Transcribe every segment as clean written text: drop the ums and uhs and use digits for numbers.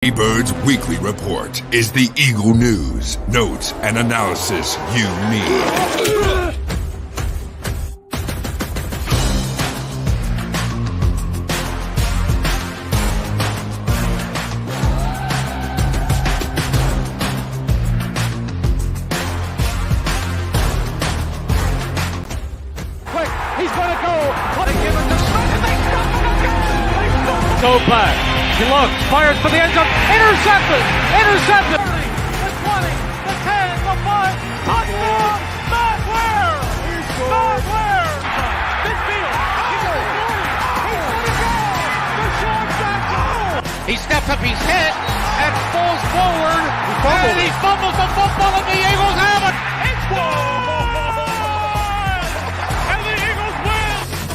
AATBirds Weekly Report is the Eagle news, notes, and analysis you need. He's going to go. What a give it to Smith, and they go back. He looks, fires for the end zone. Intercepted. The 20, the 10, the 5. Touchdown. Not where. Midfield. He's going to go. Deshaun Jackson. He steps up his head and falls forward. And he fumbles the football, and the Eagles have it. It's gone.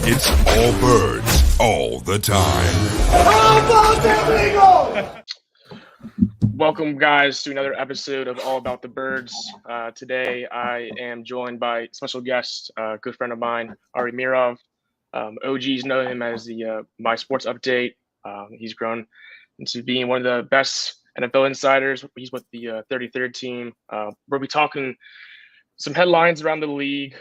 It's all birds, all the time. Welcome, guys, to another episode of All About the Birds. Today, I am joined by special guest, a good friend of mine, Ari Meirov. OGs know him as the My Sports Update. He's grown into being one of the best NFL insiders. He's with the 33rd team. We'll be talking some headlines around the league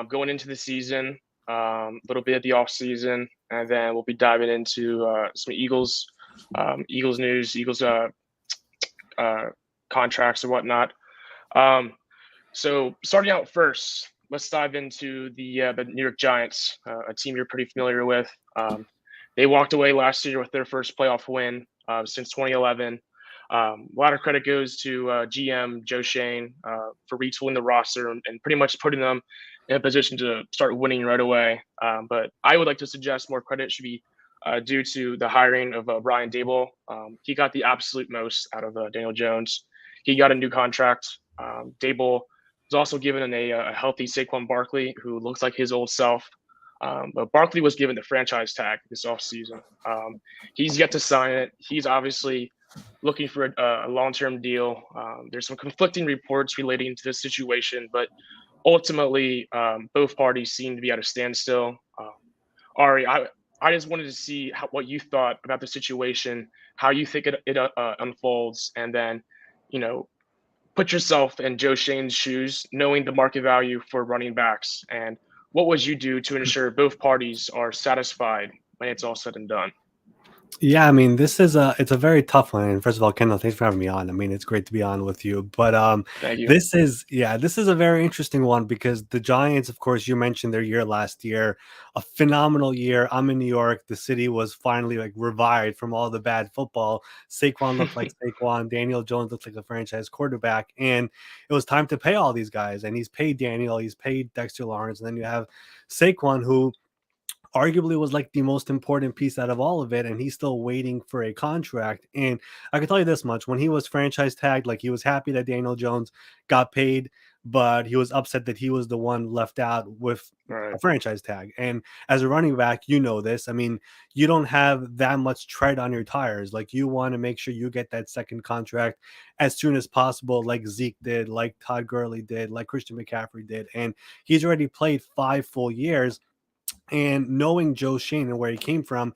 going into the season. A little bit of the offseason, and then we'll be diving into some Eagles news, Eagles contracts and whatnot. So starting out first, let's dive into the New York Giants, a team you're pretty familiar with. They walked away last year with their first playoff win since 2011. A lot of credit goes to GM Joe Schoen for retooling the roster and pretty much putting them in a position to start winning right away. But I would like to suggest more credit should be due to the hiring of Brian Daboll. He got the absolute most out of Daniel Jones. He got a new contract. Daboll was also given a healthy Saquon Barkley, who looks like his old self. But Barkley was given the franchise tag this offseason. He's yet to sign it. He's obviously looking for a long-term deal. There's some conflicting reports relating to this situation, but ultimately, both parties seem to be at a standstill. Ari, I just wanted to see what you thought about the situation, how you think it unfolds, and then, put yourself in Joe Schoen's shoes, knowing the market value for running backs, and what would you do to ensure both parties are satisfied when it's all said and done? Yeah, I mean, it's a very tough one. And first of all, Kendall, thanks for having me on. I mean, it's great to be on with you. But Thank you. this is a very interesting one because the Giants, of course, you mentioned their year last year, a phenomenal year. I'm in New York. The city was finally revived from all the bad football. Saquon looked like Saquon. Daniel Jones looked like a franchise quarterback. And it was time to pay all these guys. And he's paid Daniel, he's paid Dexter Lawrence. And then you have Saquon, who arguably was like the most important piece out of all of it, and he's still waiting for a contract. And I can tell you this much: when he was franchise tagged, he was happy that Daniel Jones got paid, but he was upset that he was the one left out with a franchise tag. And as a running back, this. I mean, you don't have that much tread on your tires. You want to make sure you get that second contract as soon as possible, like Zeke did, like Todd Gurley did, like Christian McCaffrey did. And he's already played 5 full years. And knowing Joe Schoen and where he came from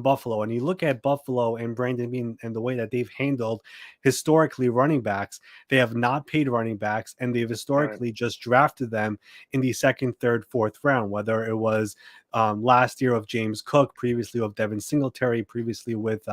Buffalo. And you look at Buffalo and Brandon Beane and the way that they've handled historically running backs, they have not paid running backs, and they've historically just drafted them in the 2nd, 3rd, 4th round, whether it was last year of James Cook, previously of Devin Singletary, previously with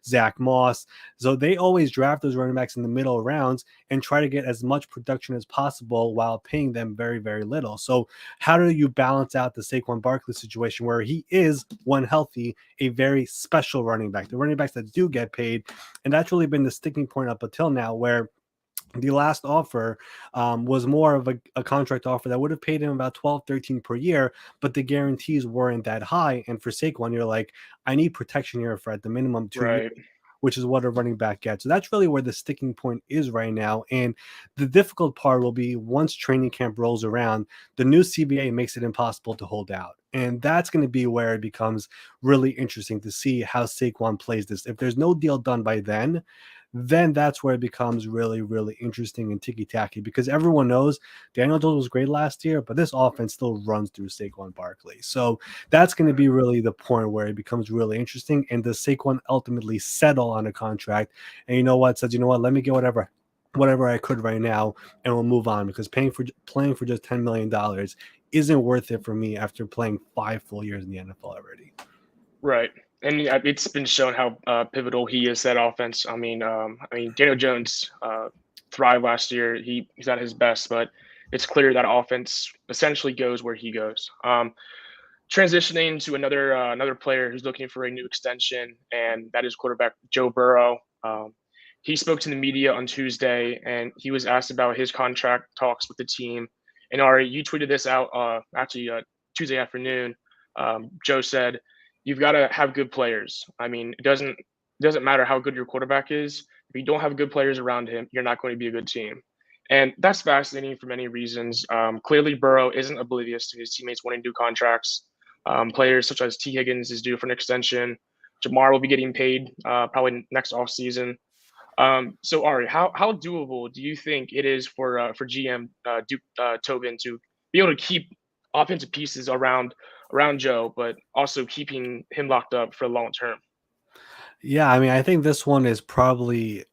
Zach Moss. So they always draft those running backs in the middle rounds and try to get as much production as possible while paying them very, very little. So how do you balance out the Saquon Barkley situation where he is, when healthy, a very special running back, the running backs that do get paid? And that's really been the sticking point up until now, where the last offer was more of a contract offer that would have paid him about 12, 13 per year, but the guarantees weren't that high. And for Saquon, you're like, I need protection here for at the minimum 2 years, which is what a running back gets. So that's really where the sticking point is right now. And the difficult part will be once training camp rolls around, the new CBA makes it impossible to hold out. And that's going to be where it becomes really interesting to see how Saquon plays this. If there's no deal done by then then that's where it becomes really, really interesting and ticky-tacky, because everyone knows Daniel Jones was great last year, but this offense still runs through Saquon Barkley. So that's going to be really the point where it becomes really interesting. And does Saquon ultimately settle on a contract? And you know what? Says, you know what? Let me get whatever I could right now, and we'll move on, because playing for just $10 million isn't worth it for me after playing 5 full years in the NFL already. Right. And it's been shown how pivotal he is to that offense. I mean, Daniel Jones thrived last year. He's at his best, but it's clear that offense essentially goes where he goes. Transitioning to another player who's looking for a new extension, and that is quarterback Joe Burrow. He spoke to the media on Tuesday, and he was asked about his contract talks with the team. And Ari, you tweeted this out Tuesday afternoon. Joe said, "You've got to have good players. I mean, it doesn't matter how good your quarterback is. If you don't have good players around him, you're not going to be a good team." And that's fascinating for many reasons. Clearly, Burrow isn't oblivious to his teammates wanting new contracts. Players such as T. Higgins is due for an extension. Jamar will be getting paid probably next offseason. So Ari, how doable do you think it is for GM Duke Tobin to be able to keep offensive pieces around Joe, but also keeping him locked up for the long term? Yeah, I mean, I think this one is probably.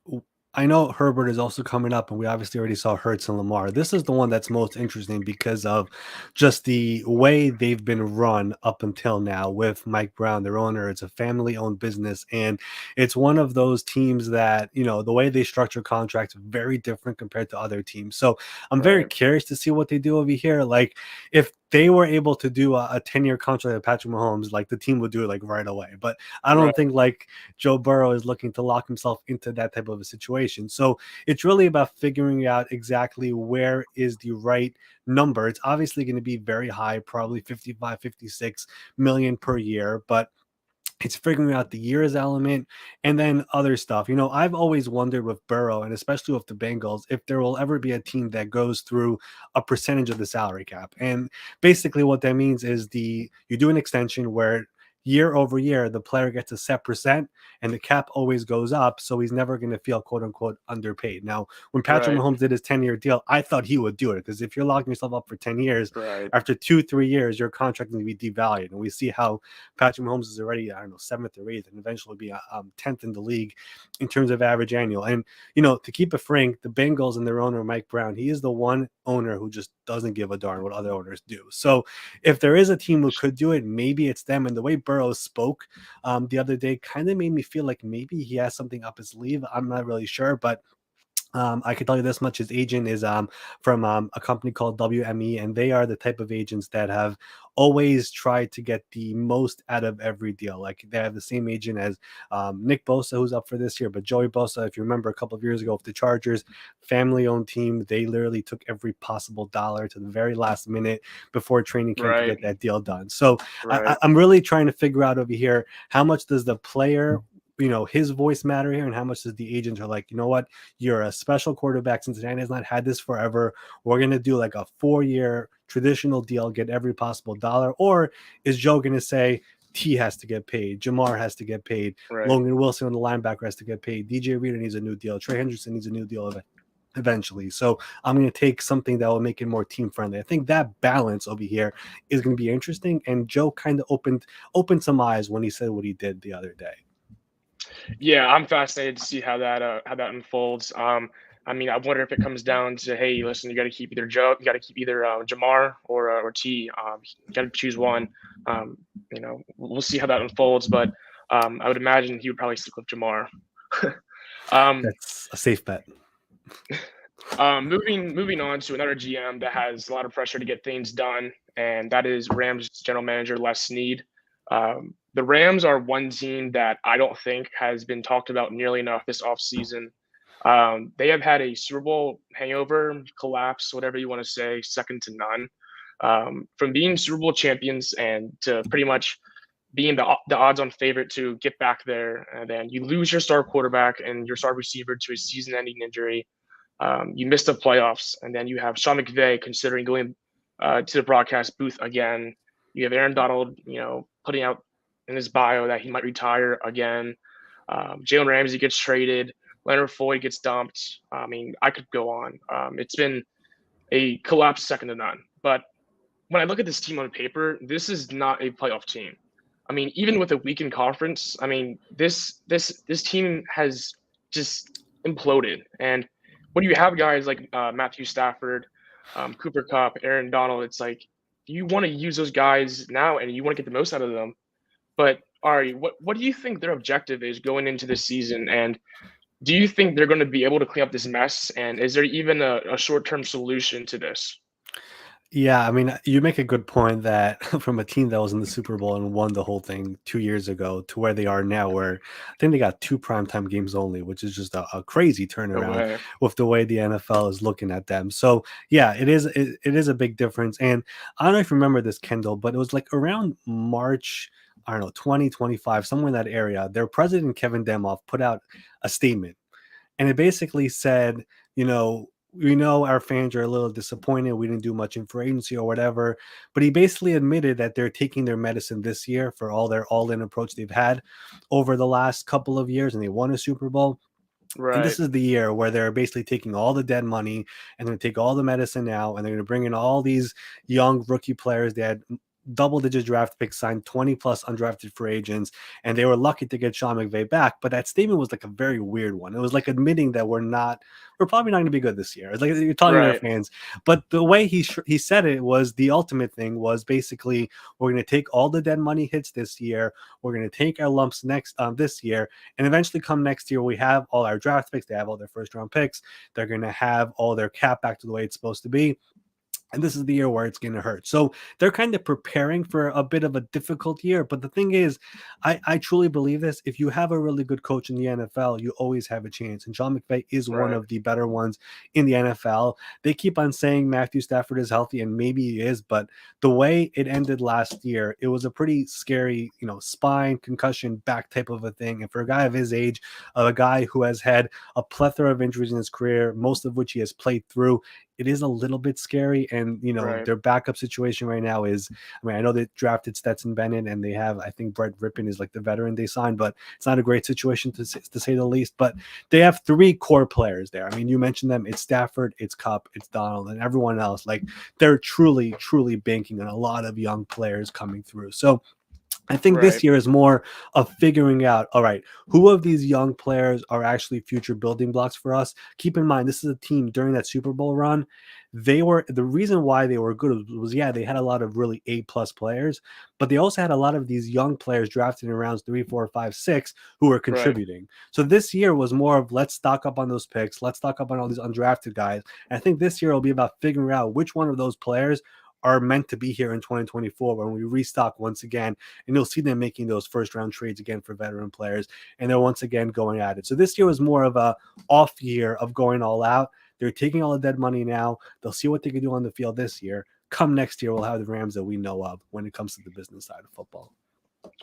I know Herbert is also coming up, and we obviously already saw Hurts and Lamar. This is the one that's most interesting because of just the way they've been run up until now with Mike Brown, their owner. It's a family-owned business, and it's one of those teams that, the way they structure contracts very different compared to other teams. So I'm very curious to see what they do over here. Like, if they were able to do a 10-year contract with Patrick Mahomes, like, the team would do it like right away. But I don't think like Joe Burrow is looking to lock himself into that type of a situation. So it's really about figuring out exactly where is the right number. It's obviously going to be very high, probably 55, 56 million per year, but it's figuring out the years element and then other stuff. I've always wondered with Burrow, and especially with the Bengals, if there will ever be a team that goes through a percentage of the salary cap. And basically what that means is you do an extension where year over year, the player gets a set percent and the cap always goes up. So he's never going to feel quote unquote underpaid. Now, when Patrick Mahomes did his 10-year deal, I thought he would do it, because if you're locking yourself up for 10 years, after 2-3 years, your contract is going to be devalued. And we see how Patrick Mahomes is already, 7th or 8th, and eventually be 10th in the league in terms of average annual. And, to keep it frank, the Bengals and their owner, Mike Brown, he is the one owner who just doesn't give a darn what other owners do. So if there is a team who could do it, maybe it's them. And the way Burrow spoke the other day kind of made me feel like maybe he has something up his sleeve. I'm not really sure, but I can tell you this much: his agent is from a company called WME, and they are the type of agents that have always tried to get the most out of every deal. Like, they have the same agent as Nick Bosa, who's up for this year, but Joey Bosa, if you remember a couple of years ago with the Chargers, family-owned team, they literally took every possible dollar to the very last minute before training camp to get that deal done. So I'm really trying to figure out over here, how much does the player, his voice matter here, and how much does the agents are like, you know what, you're a special quarterback. Cincinnati has not had this forever. We're going to do like a 4-year traditional deal, get every possible dollar. Or is Joe going to say, T has to get paid, Jamar has to get paid, Logan Wilson on the linebacker has to get paid, DJ Reader needs a new deal, Trey Hendrickson needs a new deal eventually. So I'm going to take something that will make it more team friendly. I think that balance over here is going to be interesting. And Joe kind of opened some eyes when he said what he did the other day. Yeah, I'm fascinated to see how that unfolds. I wonder if it comes down to, hey, listen, you got to keep either Jamar or T. You got to choose one. We'll see how that unfolds, but I would imagine he would probably stick with Jamar. That's a safe bet. Moving on to another GM that has a lot of pressure to get things done, and that is Rams general manager Les Snead. The Rams are one team that I don't think has been talked about nearly enough this offseason. They have had a Super Bowl hangover, collapse, whatever you want to say, second to none. From being Super Bowl champions and to pretty much being the odds-on favorite to get back there, and then you lose your star quarterback and your star receiver to a season-ending injury. You missed the playoffs, and then you have Sean McVay considering going to the broadcast booth again. You have Aaron Donald, putting out in his bio that he might retire again. Jalen Ramsey gets traded. Leonard Floyd gets dumped. I mean, I could go on. It's been a collapse second to none. But when I look at this team on paper, this is not a playoff team. I mean, even with a weakened conference, I mean, this team has just imploded. And when you have guys like Matthew Stafford, Cooper Kupp, Aaron Donald, it's like you want to use those guys now and you want to get the most out of them. But Ari, what do you think their objective is going into this season? And do you think they're going to be able to clean up this mess? And is there even a short-term solution to this? Yeah, I mean, you make a good point that from a team that was in the Super Bowl and won the whole thing 2 years ago to where they are now, where I think they got 2 primetime games only, which is just a crazy turnaround with the way the NFL is looking at them. So yeah, it is a big difference. And I don't know if you remember this, Kendall, but it was like around March, I don't know, 2025, somewhere in that area. Their president, Kevin Demoff, put out a statement, and it basically said, we know our fans are a little disappointed. We didn't do much in free agency or whatever, but he basically admitted that they're taking their medicine this year for all their all-in approach they've had over the last couple of years, and they won a Super Bowl. Right. And this is the year where they're basically taking all the dead money and they're going to take all the medicine now, and they're going to bring in all these young rookie players. They had double-digit draft picks, signed 20-plus undrafted free agents, and they were lucky to get Sean McVay back. But that statement was like a very weird one. It was like admitting that we're probably not going to be good this year. It's like you're talking to their fans. But the way he said it was the ultimate thing was basically, we're going to take all the dead money hits this year. We're going to take our lumps this year, and eventually come next year, we have all our draft picks. They have all their first-round picks. They're going to have all their cap back to the way it's supposed to be. And this is the year where it's going to hurt. So they're kind of preparing for a bit of a difficult year. But the thing is, I truly believe this. If you have a really good coach in the NFL, you always have a chance. And Sean McVay is one of the better ones in the NFL. They keep on saying Matthew Stafford is healthy, and maybe he is. But the way it ended last year, it was a pretty scary, spine, concussion, back type of a thing. And for a guy of his age, a guy who has had a plethora of injuries in his career, most of which he has played through, it is a little bit scary. And, their backup situation right now is, I know they drafted Stetson Bennett, and they have, I think Brett Rippon is like the veteran they signed, but it's not a great situation to say the least. But they have 3 core players there. I mean, you mentioned them. It's Stafford, it's Kupp, it's Donald, and everyone else. Like, they're truly, truly banking on a lot of young players coming through. So I think this year is more of figuring out, all right, who of these young players are actually future building blocks for us? Keep in mind, this is a team during that Super Bowl run. The reason why they were good was, they had a lot of really A-plus players, but they also had a lot of these young players drafted in rounds 3, 4, 5, 6 who were contributing. So this year was more of, let's stock up on those picks. Let's stock up on all these undrafted guys. And I think this year will be about figuring out which one of those players are meant to be here in 2024 when we restock once again, and you'll see them making those first round trades again for veteran players, and they're once again going at it. So this year was more of a off year of going all out. They're taking all the dead money now. They'll see what they can do on the field this year. Come next year, we'll have the Rams that we know of when it comes to the business side of football.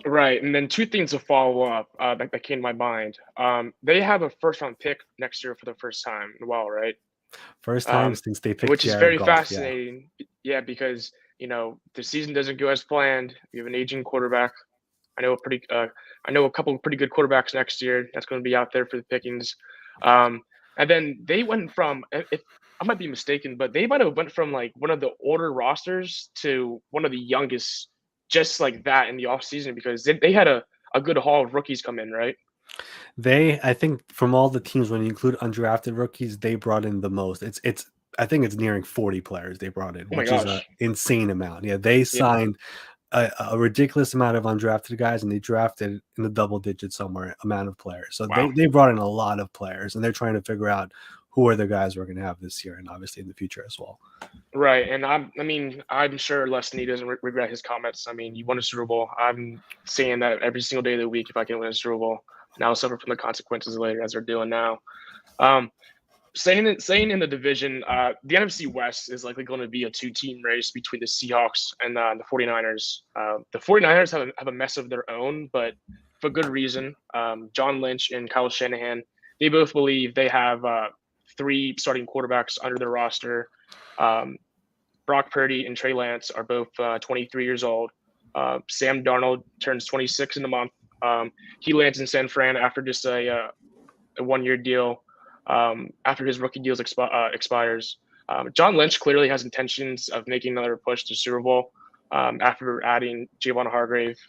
Right. And then 2 things to follow up that came to my mind. They have a first round pick next year for the first time in a while, right? First time since they picked, which is very fascinating. Yeah, because the season doesn't go as planned. We have an aging quarterback. I know a couple of pretty good quarterbacks next year that's going to be out there for the pickings. And then they went from, if I might be mistaken, but they might have went from like one of the older rosters to one of the youngest, just like that in the offseason, because they had a good haul of rookies come in, right? I think from all the teams, when you include undrafted rookies, they brought in the most. I think it's nearing 40 players they brought in, which is an insane amount. Yeah, they signed a ridiculous amount of undrafted guys, and they drafted in the double digit somewhere amount of players. So they brought in a lot of players, and they're trying to figure out who are the guys we're going to have this year and obviously in the future as well. Right. And I'm sure Leslie doesn't regret his comments. I mean, you won a Super Bowl. I'm saying that every single day of the week, if I can win a Super Bowl, and I'll suffer from the consequences later, as they're doing now. Staying in the division, the NFC West is likely going to be a 2-team race between the Seahawks and the 49ers. The 49ers have a mess of their own, but for good reason. John Lynch and Kyle Shanahan, they both believe they have 3 starting quarterbacks under their roster. Brock Purdy and Trey Lance are both 23 years old. Sam Darnold turns 26 in a month. He lands in San Fran after just a a 1-year deal after his rookie deal expires. John Lynch clearly has intentions of making another push to Super Bowl after adding Javon Hargrave.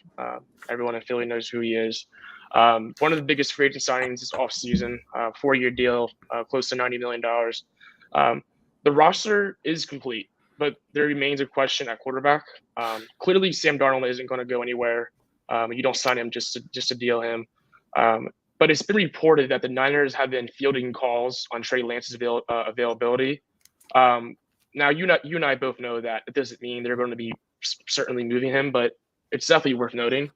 Everyone in Philly knows who he is. One of the biggest free agent signings is offseason, 4-year deal, close to $90 million. The roster is complete, but there remains a question at quarterback. Clearly, Sam Darnold isn't going to go anywhere. You don't sign him just to deal him. But it's been reported that the Niners have been fielding calls on Trey Lance's availability. Now, you and I both know that it doesn't mean they're going to be certainly moving him, but it's definitely worth noting.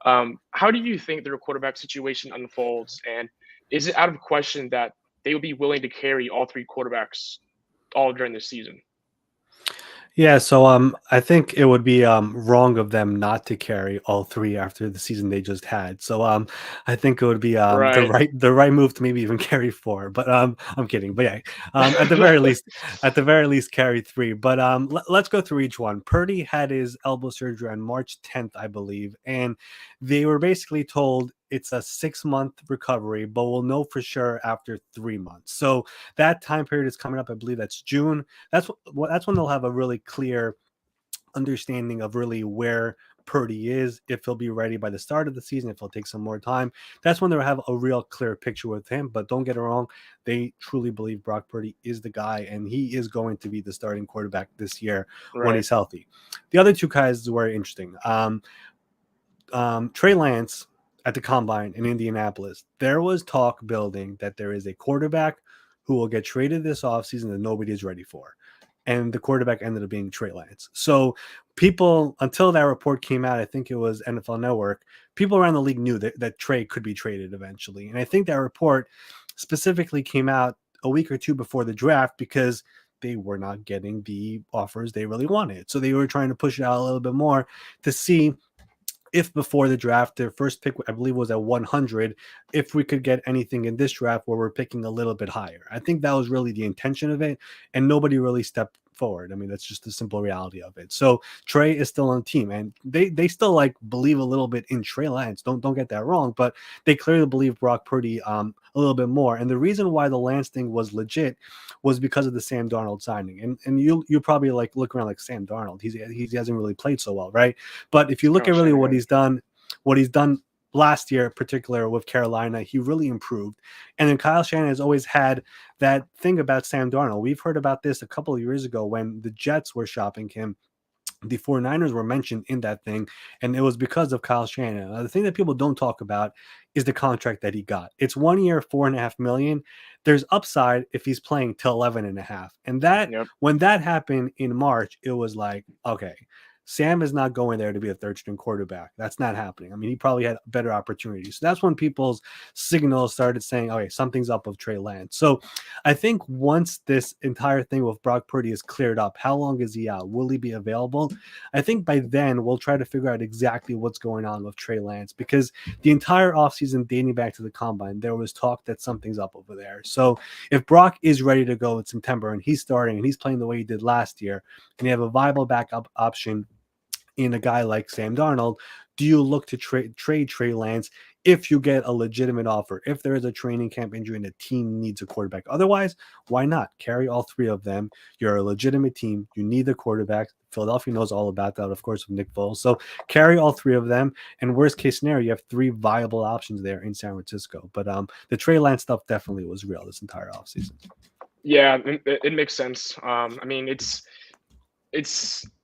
How do you think their quarterback situation unfolds? And is it out of question that they would be willing to carry all 3 quarterbacks all during this season? Yeah, so I think it would be wrong of them not to carry all 3 after the season they just had. So I think it would be Right. the right move to maybe even carry 4. But I'm kidding. But yeah, at the very least carry 3. But let's go through each one. Purdy had his elbow surgery on March 10th, I believe, and they were basically told it's a 6-month recovery, but we'll know for sure after 3 months. So that time period is coming up. I believe that's June. That's when they'll have a really clear understanding of really where Purdy is, if he'll be ready by the start of the season, if he'll take some more time. That's when they'll have a real clear picture with him. But don't get it wrong, they truly believe Brock Purdy is the guy, and he is going to be the starting quarterback this year when he's healthy. The other 2 guys were interesting. Trey Lance at the Combine in Indianapolis, there was talk building that there is a quarterback who will get traded this offseason that nobody is ready for. And the quarterback ended up being Trey Lance. So people, until that report came out, I think it was NFL Network, people around the league knew that Trey could be traded eventually. And I think that report specifically came out a week or 2 before the draft because they were not getting the offers they really wanted. So they were trying to push it out a little bit more to see if before the draft, their first pick, I believe, was at 100, if we could get anything in this draft where we're picking a little bit higher. I think that was really the intention of it, and nobody really stepped forward. I mean, that's just the simple reality of it. So Trey is still on the team, and they still like believe a little bit in Trey Lance. Don't get that wrong, but they clearly believe Brock Purdy a little bit more. And the reason why the Lance thing was legit was because of the Sam Darnold signing. And you probably like look around like Sam Darnold. He hasn't really played so well, right? But if you look at really what he's done last year, in particular with Carolina, he really improved. And then Kyle Shanahan has always had that thing about Sam Darnold. We've heard about this a couple of years ago when the Jets were shopping him. The 49ers were mentioned in that thing, and it was because of Kyle Shanahan. Now, the thing that people don't talk about is the contract that he got. It's 1 year, $4.5 million. There's upside if he's playing till 11.5. And that, when that happened in March, it was like, okay, Sam is not going there to be a 3rd-string quarterback. That's not happening. I mean, he probably had better opportunities. So that's when people's signals started saying, okay, something's up with Trey Lance. So I think once this entire thing with Brock Purdy is cleared up, how long is he out? Will he be available? I think by then we'll try to figure out exactly what's going on with Trey Lance, because the entire offseason dating back to the Combine, there was talk that something's up over there. So if Brock is ready to go in September and he's starting and he's playing the way he did last year, and you have a viable backup option in a guy like Sam Darnold, do you look to trade Trey Lance if you get a legitimate offer, if there is a training camp injury and the team needs a quarterback? Otherwise, why not carry all 3 of them? You're a legitimate team. You need the quarterback. Philadelphia knows all about that, of course, with Nick Foles. So carry all 3 of them. And worst case scenario, you have 3 viable options there in San Francisco. But the Trey Lance stuff definitely was real this entire offseason. Yeah, it makes sense. I mean, it's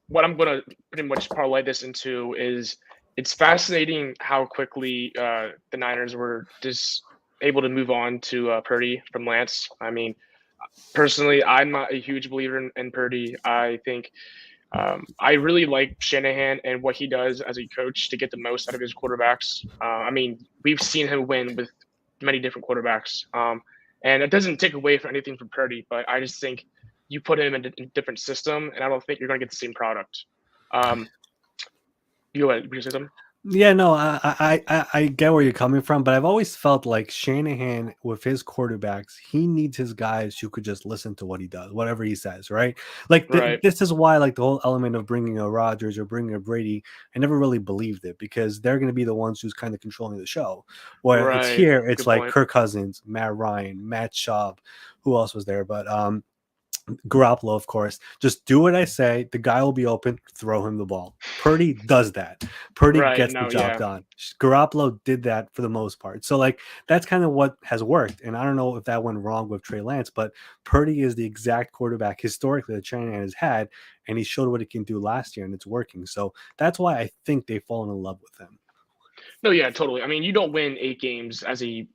what I'm going to pretty much parlay this into is it's fascinating how quickly the Niners were just able to move on to Purdy from Lance. I mean, personally, I'm not a huge believer in Purdy. I think I really like Shanahan and what he does as a coach to get the most out of his quarterbacks. I mean, we've seen him win with many different quarterbacks. And it doesn't take away from anything from Purdy, but I just think you put him in a different system, and I don't think you're going to get the same product. You want to say something? Yeah, no, I get where you're coming from, but I've always felt like Shanahan with his quarterbacks, he needs his guys who could just listen to what he does, whatever he says, right? Like Right. this is why like the whole element of bringing a Rodgers or bringing a Brady, I never really believed it because they're going to be the ones who's kind of controlling the show. Where it's Right. here, it's Good like point. Kirk Cousins, Matt Ryan, Matt Schaub, who else was there? But Garoppolo, of course. Just do what I say. The guy will be open. Throw him the ball. Purdy does that. Purdy Right. gets the No, job yeah. done. Garoppolo did that for the most part. So, like, that's kind of what has worked. And I don't know if that went wrong with Trey Lance, but Purdy is the exact quarterback historically that Shanahan has had. And he showed what he can do last year, and it's working. So that's why I think they've fallen in love with him. No, yeah, totally. I mean, you don't win 8 games as a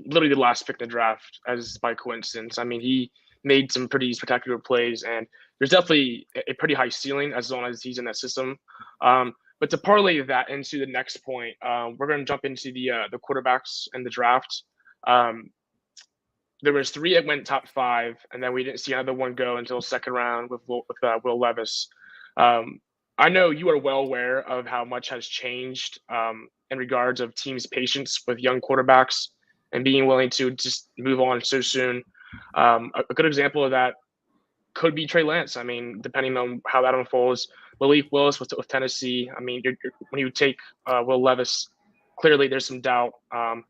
literally the last pick in the draft as by coincidence. I mean, he made some pretty spectacular plays, and there's definitely a pretty high ceiling as long as he's in that system. But to parlay that into the next point, we're going to jump into the quarterbacks and the draft. Um, there was 3 that went top 5, and then we didn't see another one go until second round with Will Levis. Um, I know you are well aware of how much has changed in regards of teams' patience with young quarterbacks and being willing to just move on so soon. A good example of that could be Trey Lance. I mean, depending on how that unfolds, Malik Willis with Tennessee. I mean, when you take Will Levis, clearly there's some doubt. I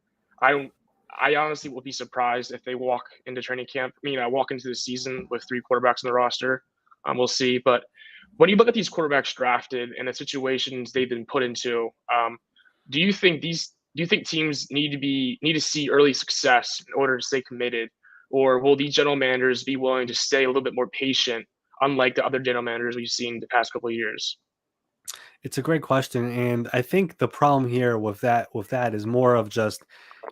don't. I honestly would be surprised if they walk into training camp. I mean, walk into the season with 3 quarterbacks on the roster. We'll see. But when you look at these quarterbacks drafted and the situations they've been put into, do you think teams need to see early success in order to stay committed, or will these general managers be willing to stay a little bit more patient, unlike the other general managers we've seen the past couple of years? It's a great question, and I think the problem here with that is more of just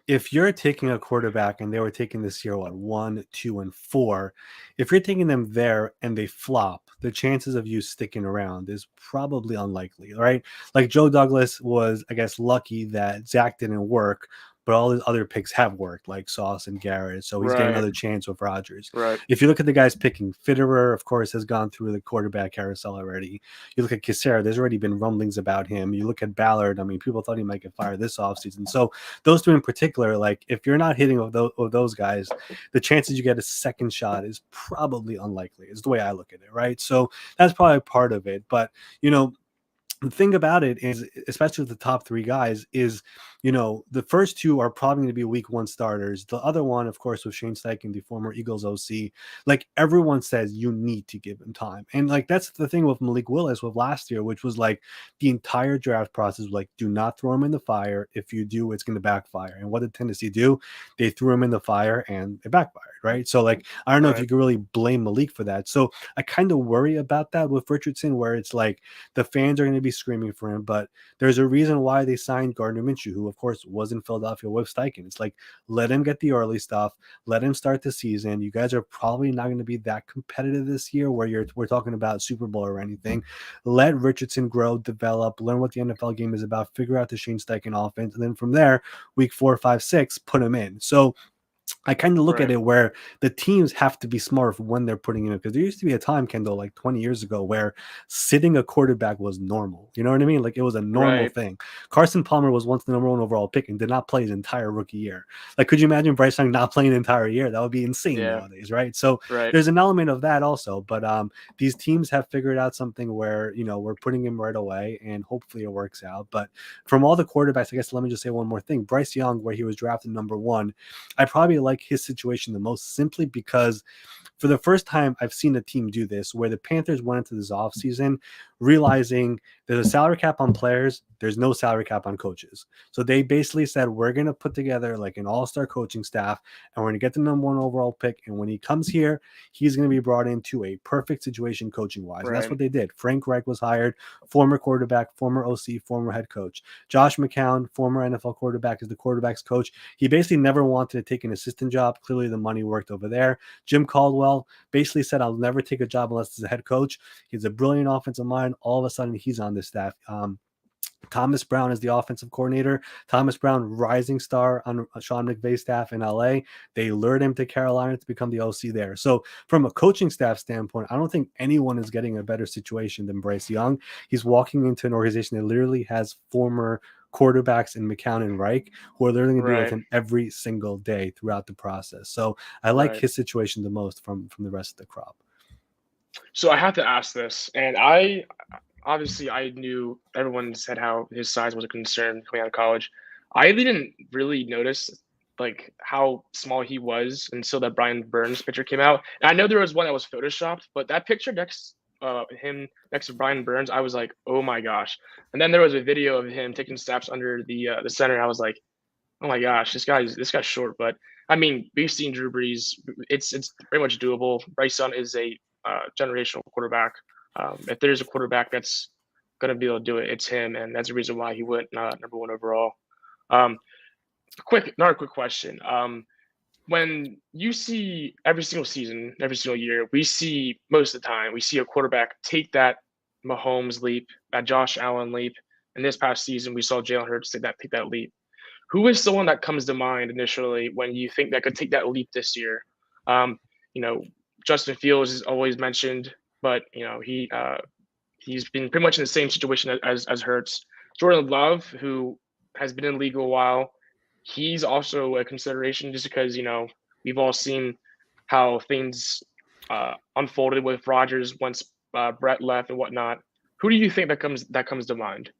if you're taking a quarterback and they were taking this year, what, 1, 2, and 4, if you're taking them there and they flop, the chances of you sticking around is probably unlikely, right? Like Joe Douglas was, I guess, lucky that Zach didn't work, but all his other picks have worked, like Sauce and Garrett. So he's getting Right, another chance with Rodgers. right, If you look at the guys picking, Fitterer, of course, has gone through the quarterback carousel already. You look at Kisera, there's already been rumblings about him. You look at Ballard, I mean, people thought he might get fired this offseason. So those 2 in particular, like if you're not hitting with those guys, the chances you get a second shot is probably unlikely, is the way I look at it, right? So that's probably part of it. But, the thing about it is, especially with the top 3 guys, is the first 2 are probably going to be week 1 starters. The other one, of course, with Shane Steichen, the former Eagles OC, like everyone says, you need to give him time, and like that's the thing with Malik Willis with last year, which was like the entire draft process was like, do not throw him in the fire. If you do, it's going to backfire. And what did Tennessee do? They threw him in the fire, and it backfired, right? So like I don't know if right, you can really blame Malik for that. So I kind of worry about that with Richardson, where it's like the fans are going to be screaming for him, but there's a reason why they signed Gardner Minshew, who of course was in Philadelphia with Steichen. It's like, let him get the early stuff, let him start the season. You guys are probably not going to be that competitive this year where we're talking about Super Bowl or anything. Let Richardson grow, develop, learn what the NFL game is about, figure out the Shane Steichen offense, and then from there, week 4, 5, 6, put him in. So I kind of look at right, it where the teams have to be smart when they're putting in, because there used to be a time, Kendall, like 20 years ago, where sitting a quarterback was normal. You know what I mean? Like it was a normal right. thing. Carson Palmer was once the number 1 overall pick and did not play his entire rookie year. Like, could you imagine Bryce Young not playing an entire year? That would be insane Yeah, nowadays, right? So right, there's an element of that also. But these teams have figured out something where we're putting him right away, and hopefully it works out. But from all the quarterbacks, I guess let me just say one more thing. Bryce Young, where he was drafted number 1, I probably like his situation the most simply because for the first time I've seen a team do this where the Panthers went into this offseason realizing there's a salary cap on players, there's no salary cap on coaches. So they basically said, we're going to put together like an all-star coaching staff, and we're going to get the number 1 overall pick. And when he comes here, he's going to be brought into a perfect situation coaching wise. And that's right, what they did. Frank Reich was hired, former quarterback, former OC, former head coach. Josh McCown, former NFL quarterback, is the quarterback's coach. He basically never wanted to take an assistant job. Clearly the money worked over there. Jim Caldwell basically said, I'll never take a job unless it's a head coach. He's a brilliant offensive mind. All of a sudden he's on the staff. Thomas Brown is the offensive coordinator. Thomas Brown, rising star on Sean McVay's staff in LA. They lured him to Carolina to become the OC there. So from a coaching staff standpoint, I don't think anyone is getting a better situation than Bryce Young. He's walking into an organization that literally has former quarterbacks in McCown and Reich who are literally going to be with Right. him every single day throughout the process. So I like Right. his situation the most from the rest of the crop. So I have to ask this, and I knew everyone said how his size was a concern coming out of college. I didn't really notice like how small he was until that Brian Burns picture came out. And I know there was one that was photoshopped, but that picture him next to Brian Burns, I was like, oh my gosh. And then there was a video of him taking snaps under the center. I was like, oh my gosh, this guy's short. But I mean, we've seen Drew Brees. It's very much doable. Bryce Young is a generational quarterback. If there's a quarterback that's going to be able to do it, it's him, and that's the reason why he went number one overall. Another quick question. When you see every single season, every single year, we see most of the time, we see a quarterback take that Mahomes leap, that Josh Allen leap. And this past season, we saw Jalen Hurts take that leap. Who is someone that comes to mind initially when you think that could take that leap this year? Justin Fields is always mentioned, but he's been pretty much in the same situation as Hurts. Jordan Love, who has been in the league a while, he's also a consideration just because we've all seen how things unfolded with Rodgers once Brett left and whatnot. Who do you think that comes to mind?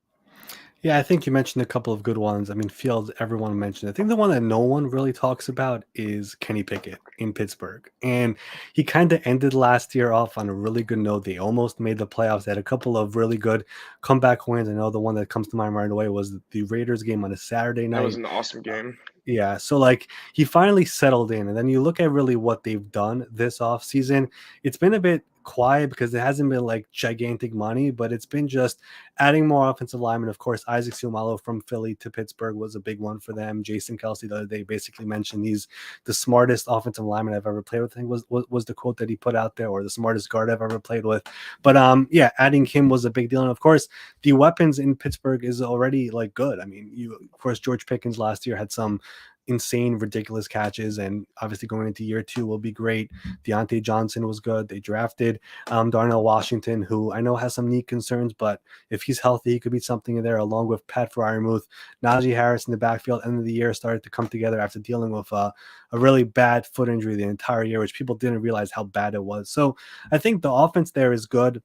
Yeah, I think you mentioned a couple of good ones. I mean, Fields, everyone mentioned. I think the one that no one really talks about is Kenny Pickett in Pittsburgh. And he kind of ended last year off on a really good note. They almost made the playoffs. They had a couple of really good comeback wins. I know the one that comes to mind right away was the Raiders game on a Saturday night. That was an awesome game. Yeah, so like he finally settled in, and then you look at really what they've done this offseason. It's been a bit quiet because it hasn't been like gigantic money, but it's been just adding more offensive linemen. Of course, Isaac Seumalo from Philly to Pittsburgh was a big one for them. Jason Kelsey the other day basically mentioned he's the smartest offensive lineman I've ever played with. I think was the quote that he put out there, or the smartest guard I've ever played with. But yeah, adding him was a big deal, and of course, the weapons in Pittsburgh is already like good. I mean, of course, George Pickens last year had some insane, ridiculous catches, and obviously going into year 2 will be great. Deontay Johnson was good. They drafted Darnell Washington, who I know has some knee concerns, but if he's healthy, he could be something in there, along with Pat Fryermuth. Najee Harris in the backfield, end of the year, started to come together after dealing with a really bad foot injury the entire year, which people didn't realize how bad it was. So I think the offense there is good.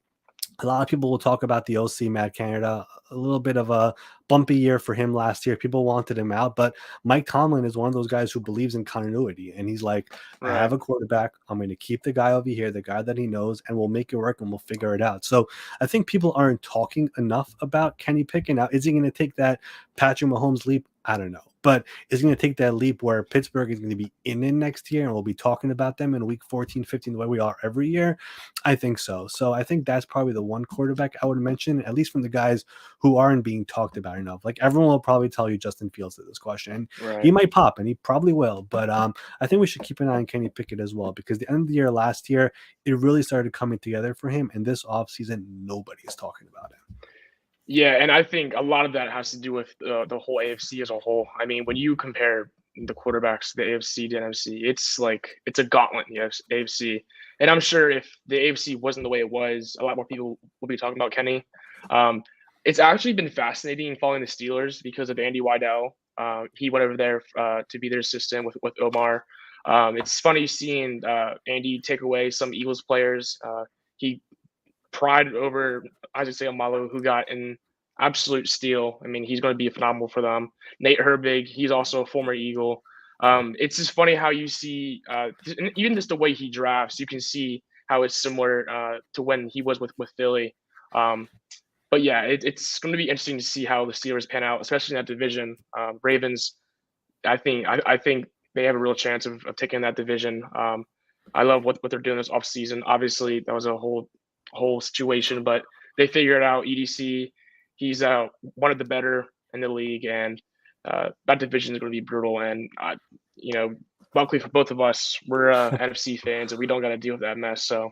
A lot of people will talk about the OC, Matt Canada. A little bit of a bumpy year for him last year. People wanted him out, but Mike Tomlin is one of those guys who believes in continuity. And he's like, I have a quarterback. I'm going to keep the guy over here, the guy that he knows, and we'll make it work and we'll figure it out. So I think people aren't talking enough about Kenny Pickett. Now, is he going to take that Patrick Mahomes leap? I don't know. But is he going to take that leap where Pittsburgh is going to be in next year and we'll be talking about them in week 14, 15, the way we are every year? I think so. So I think that's probably the one quarterback I would mention, at least from the guys who aren't being talked about enough. Like everyone will probably tell you Justin Fields to this question. Right. He might pop, and he probably will. But I think we should keep an eye on Kenny Pickett as well, because the end of the year last year, it really started coming together for him. And this offseason, nobody is talking about it. Yeah, and I think a lot of that has to do with the whole AFC as a whole. I mean, when you compare the quarterbacks, the AFC to NFC, it's a gauntlet in the AFC. And I'm sure if the AFC wasn't the way it was, a lot more people will be talking about Kenny. It's actually been fascinating following the Steelers because of Andy Weidel. He went over there to be their assistant with Omar. It's funny seeing Andy take away some Eagles players. He pried over Isaac Seumalo, who got an absolute steal. I mean, he's going to be phenomenal for them. Nate Herbig, he's also a former Eagle. It's just funny how you see, even just the way he drafts, you can see how it's similar to when he was with Philly. But yeah, it's going to be interesting to see how the Steelers pan out, especially in that division. Ravens, I think they have a real chance of taking that division. I love what they're doing this offseason. Obviously, that was a whole situation, but they figured out EDC. He's one of the better in the league, and that division is going to be brutal. And luckily for both of us, we're NFC fans, and we don't got to deal with that mess. So,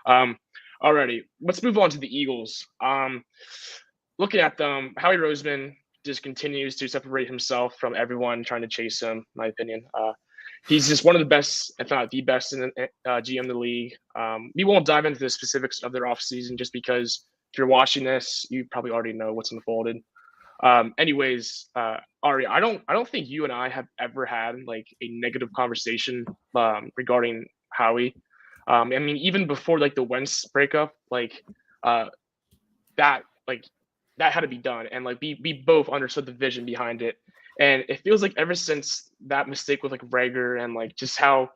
alrighty, let's move on to the Eagles. Looking at them, Howie Roseman just continues to separate himself from everyone trying to chase him, in my opinion. He's just one of the best, if not the best, in GM in the league. We won't dive into the specifics of their offseason just because if you're watching this, you probably already know what's unfolded. Anyways, Ari, I don't think you and I have ever had like a negative conversation regarding Howie. I mean, even before like the Wentz breakup, like uh, that like that had to be done, and like we both understood the vision behind it. And it feels like ever since that mistake with like Rager and like just how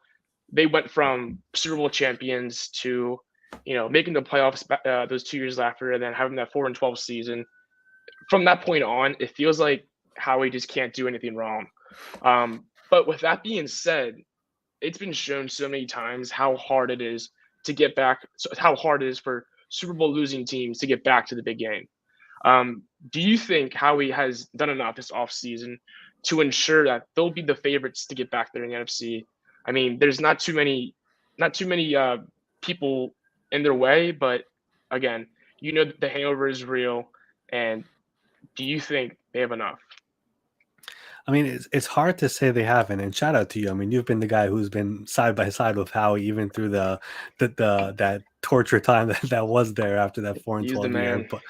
they went from Super Bowl champions to making the playoffs those 2 years after, and then having that 4-12 season. From that point on, it feels like Howie just can't do anything wrong. But with that being said, it's been shown so many times how hard it is to get back, how hard it is for Super Bowl losing teams to get back to the big game. Do you think Howie has done enough this offseason to ensure that they'll be the favorites to get back there in the NFC? I mean, there's not too many people in their way, but again, the hangover is real. And do you think they have enough? I mean, it's hard to say they haven't. And shout out to you. I mean, you've been the guy who's been side by side with Howie even through the that torture time that was there after that 4 and He's the 12 year. man. But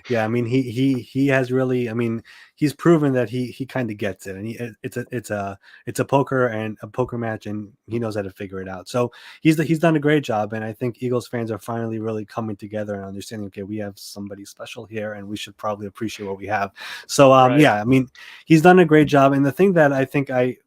yeah, I mean, he has really. I mean, he's proven that he kind of gets it, and it's a poker match, and he knows how to figure it out. So he's done a great job, and I think Eagles fans are finally really coming together and understanding. Okay, we have somebody special here, and we should probably appreciate what we have. So Right. yeah, I mean, he's done a great job, and the thing that I think I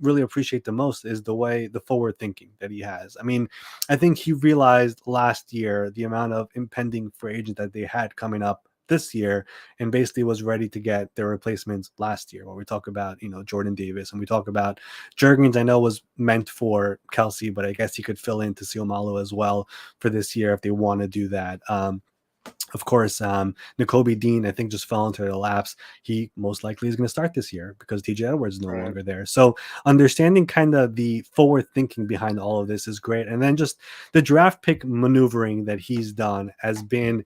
really appreciate the most is the forward thinking that he has. I mean, I think he realized last year the amount of impending free agent that they had coming up this year, and basically was ready to get their replacements last year. When we talk about Jordan Davis, and we talk about Jurgens, I know was meant for Kelsey, but I guess he could fill in to Malo as well for this year if they want to do that. Of course, Nakobe Dean, I think, just fell into their laps. He most likely is going to start this year because TJ Edwards is no longer there. So understanding kind of the forward thinking behind all of this is great. And then just the draft pick maneuvering that he's done has been,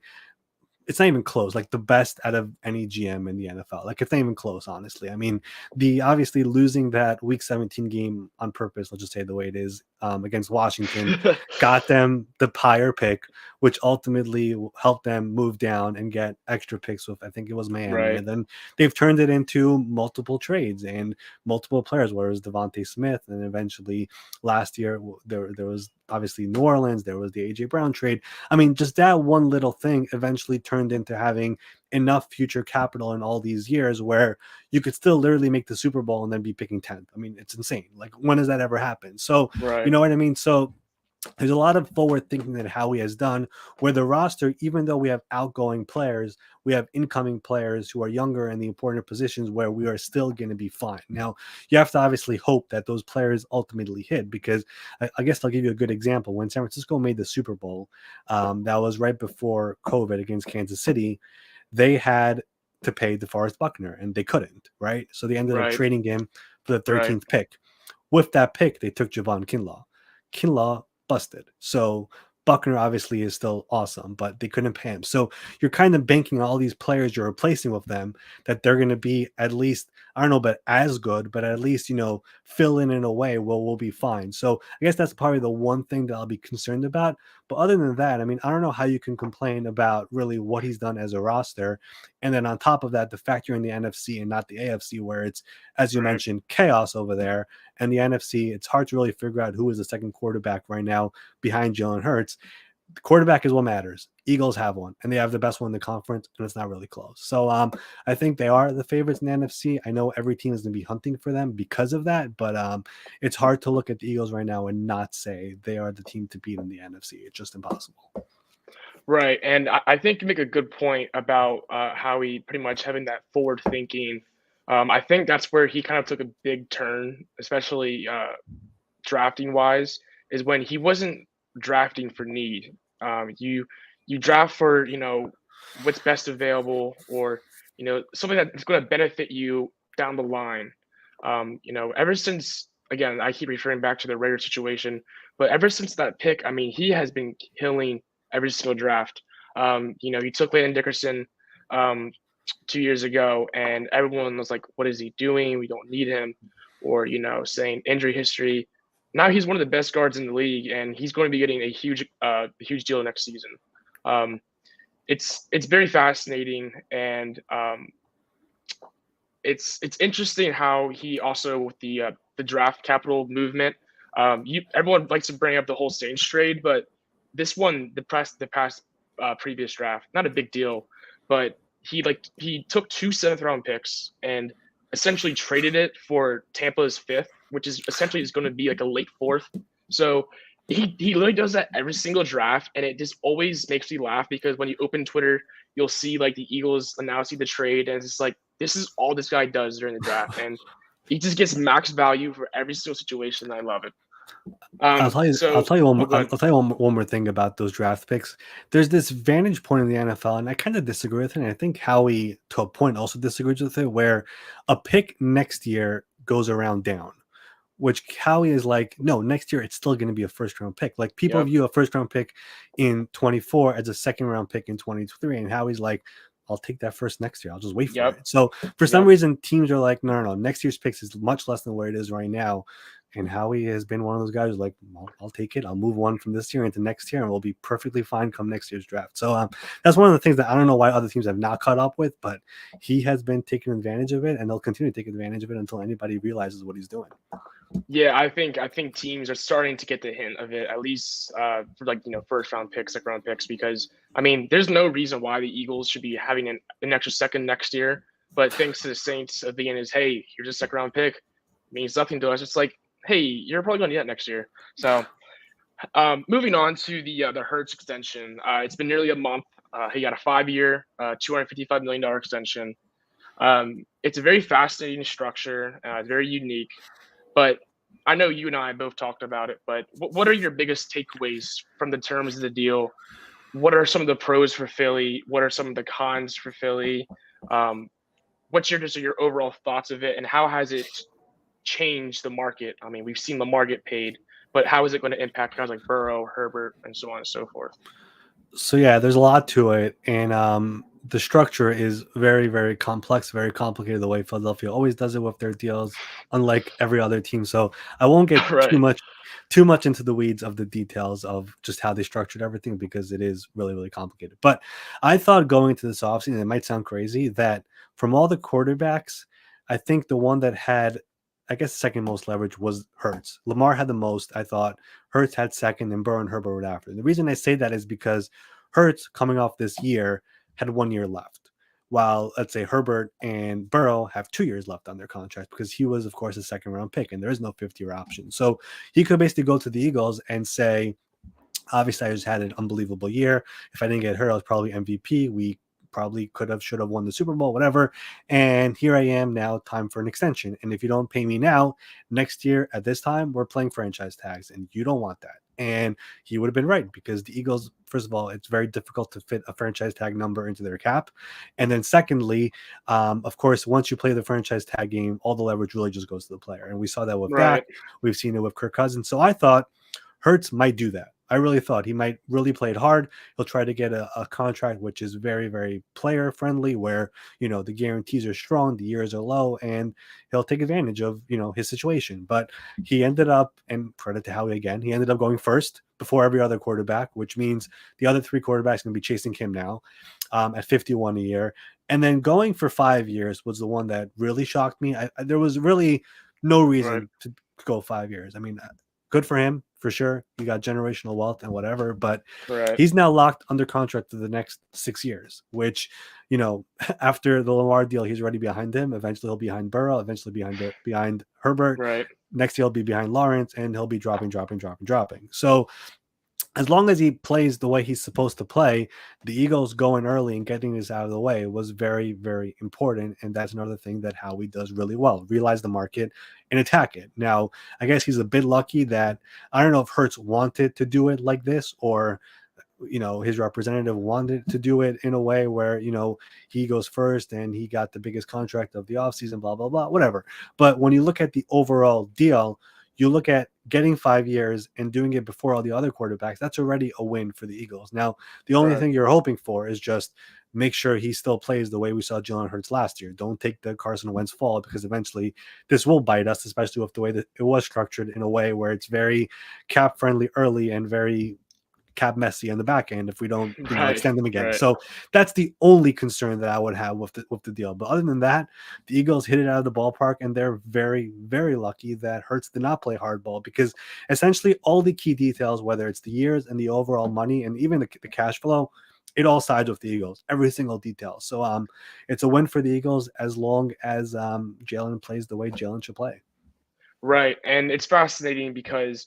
it's not even close, like the best out of any GM in the NFL. Like it's not even close, honestly. I mean, the obviously losing that week 17 game on purpose, let's just say the way it is, against Washington, got them the higher pick, which ultimately helped them move down and get extra picks with, I think it was Miami. Right. And then they've turned it into multiple trades and multiple players, where it was Devontae Smith, and eventually last year there was obviously New Orleans, there was the AJ Brown trade. I mean, just that one little thing eventually turned into having enough future capital in all these years where you could still literally make the Super Bowl and then be picking 10th. I mean, it's insane. Like, when has that ever happened? So, Right. you know what I mean? So there's a lot of forward thinking that Howie has done, where the roster, even though we have outgoing players, we have incoming players who are younger in the important positions where we are still going to be fine. Now, you have to obviously hope that those players ultimately hit, because I guess I'll give you a good example. When San Francisco made the Super Bowl, that was right before COVID against Kansas City, they had to pay DeForest Buckner, and they couldn't, right? So they ended up Right. trading him for the 13th Right. pick. With that pick, they took Javon Kinlaw. Kinlaw busted. So Buckner obviously is still awesome, but they couldn't pay him. So you're kind of banking all these players you're replacing with them that they're going to be at least, I don't know, but as good, but at least, fill in a way where we'll be fine. So I guess that's probably the one thing that I'll be concerned about. But other than that, I mean, I don't know how you can complain about really what he's done as a roster. And then on top of that, the fact you're in the NFC and not the AFC, where it's, as you mentioned, chaos over there. And the NFC, it's hard to really figure out who is the second quarterback right now behind Jalen Hurts. The quarterback is what matters. Eagles have one, and they have the best one in the conference, and it's not really close. So I think they are the favorites in the NFC. I know every team is going to be hunting for them because of that, but it's hard to look at the Eagles right now and not say they are the team to beat in the NFC. It's just impossible. Right. And I think you make a good point about Howie pretty much having that forward thinking. I think that's where he kind of took a big turn, especially drafting wise, is when he wasn't drafting for need. You draft for what's best available, or something that's going to benefit you down the line. Ever since, again, I keep referring back to the Raiders situation, but ever since that pick, I mean, he has been killing every single draft. He took Landon Dickerson 2 years ago, and everyone was like, "What is he doing? We don't need him," or saying injury history. Now he's one of the best guards in the league, and he's going to be getting a huge deal next season. It's very fascinating, and it's interesting how he also with the draft capital movement. Everyone likes to bring up the whole Saints trade, but this one, the past previous draft, not a big deal, but he took 2 7th round picks and essentially traded it for Tampa's 5th, which is essentially is going to be like a late 4th. So he literally does that every single draft, and it just always makes me laugh because when you open Twitter, you'll see like the Eagles announcing the trade, and it's like this is all this guy does during the draft, and he just gets max value for every single situation. I love it. I'll tell you. I'll tell you one. Go I'll ahead. tell you one more thing about those draft picks. There's this vantage point in the NFL, and I kind of disagree with it. And I think Howie, to a point, also disagrees with it, where a pick next year goes around down, which Howie is like, no, next year it's still going to be a first round pick. Like people Yep. view a first round pick in 24 as a second round pick in 23, and Howie's like, I'll take that first next year. I'll just wait for Yep. it. So for some Yep. reason, teams are like, no. Next year's picks is much less than where it is right now. And Howie has been one of those guys who's like, well, I'll take it. I'll move one from this year into next year, and we'll be perfectly fine come next year's draft. So that's one of the things that I don't know why other teams have not caught up with, but he has been taking advantage of it, and they'll continue to take advantage of it until anybody realizes what he's doing. Yeah, I think teams are starting to get the hint of it, at least for like first round picks, second round picks, because I mean, there's no reason why the Eagles should be having an extra second next year. But thanks to the Saints of being is, hey, here's a second round pick, means nothing to us. It's like, hey, you're probably going to need that next year. So moving on to the Hurts extension, it's been nearly a month. He got a 5-year, $255 million extension. It's a very fascinating structure, very unique. But I know you and I both talked about it, but what are your biggest takeaways from the terms of the deal? What are some of the pros for Philly? What are some of the cons for Philly? What's your overall thoughts of it, and how has it changed the market? I mean, we've seen Lamar get paid, but how is it going to impact guys like Burrow, Herbert, and so on and so forth? So yeah, there's a lot to it, and the structure is very, very complex, very complicated. The way Philadelphia always does it with their deals, unlike every other team. So I won't get Right. too much into the weeds of the details of just how they structured everything because it is really, really complicated. But I thought going into this offseason, it might sound crazy that from all the quarterbacks, I think the one that had, I guess, second most leverage was Hurts. Lamar had the most. I thought Hurts had second, and Burrow and Herbert were after. The reason I say that is because Hurts, coming off this year, had 1 year left, while let's say Herbert and Burrow have 2 years left on their contract because he was, of course, a second round pick, and there is no 5th-year option. So he could basically go to the Eagles and say, obviously, I just had an unbelievable year. If I didn't get hurt, I was probably MVP. We probably should have won the Super Bowl, whatever. And here I am now, time for an extension. And if you don't pay me now, next year at this time, we're playing franchise tags, and you don't want that. And he would have been right because the Eagles, first of all, it's very difficult to fit a franchise tag number into their cap. And then secondly, of course, once you play the franchise tag game, all the leverage really just goes to the player. And we saw that with Right. Dak. We've seen it with Kirk Cousins. So I thought Hurts might do that. I really thought he might really play it hard. He'll try to get a contract which is very, very player friendly, where the guarantees are strong, the years are low, and he'll take advantage of his situation. But he ended up, and credit to Howie again, he ended up going first before every other quarterback, which means the other 3 quarterbacks going to be chasing him now at 51 a year. And then going for 5 years was the one that really shocked me. There was really no reason to go 5 years. I mean, good for him, for sure. He got generational wealth and whatever, but he's now locked under contract for the next 6 years, which, after the Lamar deal, he's already behind him. Eventually he'll be behind Burrow, eventually behind Herbert. Right. Next year he'll be behind Lawrence, and he'll be dropping. So as long as he plays the way he's supposed to play, the Eagles going early and getting this out of the way was very, very important. And that's another thing that Howie does really well, realize the market and attack it. Now, I guess he's a bit lucky that I don't know if Hurts wanted to do it like this, or his representative wanted to do it in a way where, he goes first and he got the biggest contract of the offseason, blah, blah, blah, whatever. But when you look at the overall deal, you look at getting 5 years and doing it before all the other quarterbacks, that's already a win for the Eagles. Now, the only thing you're hoping for is just make sure he still plays the way we saw Jalen Hurts last year. Don't take the Carson Wentz fall, because eventually this will bite us, especially with the way that it was structured in a way where it's very cap friendly early and very cap Messi on the back end if we don't Right, extend them again. right. So that's the only concern that I would have with the deal. But other than that, the Eagles hit it out of the ballpark, and they're very, very lucky that Hurts did not play hardball, because essentially all the key details, whether it's the years and the overall money and even the cash flow, it all sides with the Eagles, every single detail. So it's a win for the Eagles as long as Jalen plays the way Jalen should play. Right. And it's fascinating because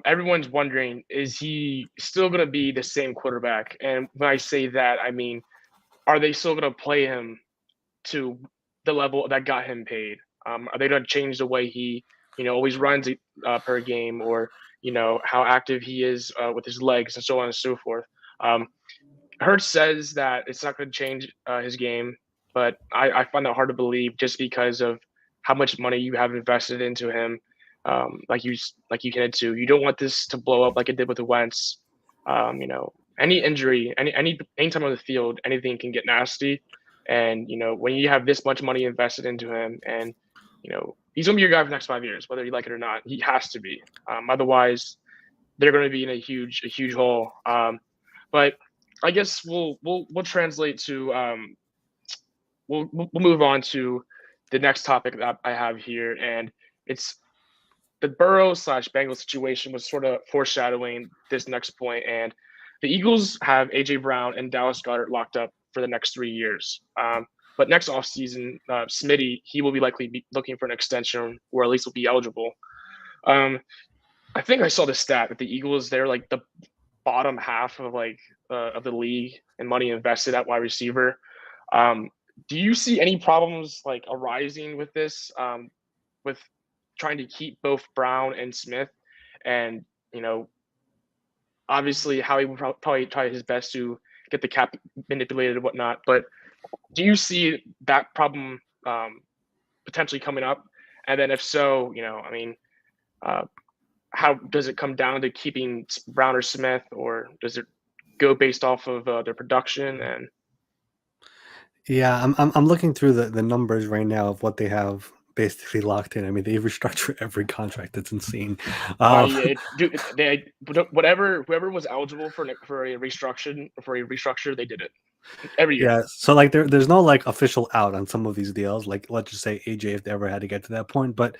everyone's wondering, is he still going to be the same quarterback? And when I say that, I mean, are they still going to play him to the level that got him paid? Are they going to change the way he, always runs per game, or, how active he is with his legs and so on and so forth? Hurts says that it's not going to change his game, but I find that hard to believe just because of how much money you have invested into him. Like you hinted to, you don't want this to blow up like it did with the Wentz. Any injury, anytime on the field, anything can get nasty. And when you have this much money invested into him, and he's gonna be your guy for the next 5 years, whether you like it or not. He has to be. Otherwise, they're going to be in a huge hole. But I guess we'll translate to we'll move on to the next topic that I have here, and it's the Burrow/Bengals situation was sort of foreshadowing this next point. And the Eagles have AJ Brown and Dallas Goedert locked up for the next 3 years. But next offseason, Smitty, he will be likely be looking for an extension, or at least will be eligible. I think I saw the stat that the Eagles, they're like the bottom half of of the league in money invested at wide receiver. Do you see any problems arising with this, with trying to keep both Brown and Smith? And obviously Howie will probably try his best to get the cap manipulated and whatnot, but do you see that problem potentially coming up? And then if so, how does it come down to keeping Brown or Smith, or does it go based off of their production? And yeah, I'm looking through the numbers right now of what they have basically locked in. I mean, they restructure every contract. That's insane. Whoever was eligible for a restructure, they did it every year. Yeah, so there's no official out on some of these deals. Let's just say AJ, if they ever had to get to that point. But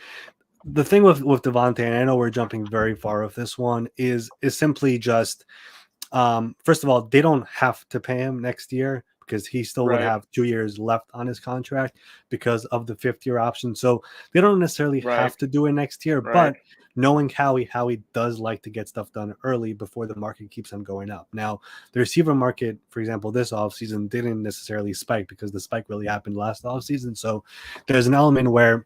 the thing with Devontae, and I know we're jumping very far with this one, is simply just first of all, they don't have to pay him next year, because he still would have 2 years left on his contract because of the 5th-year option. So they don't necessarily have to do it next year. But knowing Howie does like to get stuff done early before the market keeps on going up. Now, the receiver market, for example, this offseason didn't necessarily spike, because the spike really happened last offseason. So there's an element where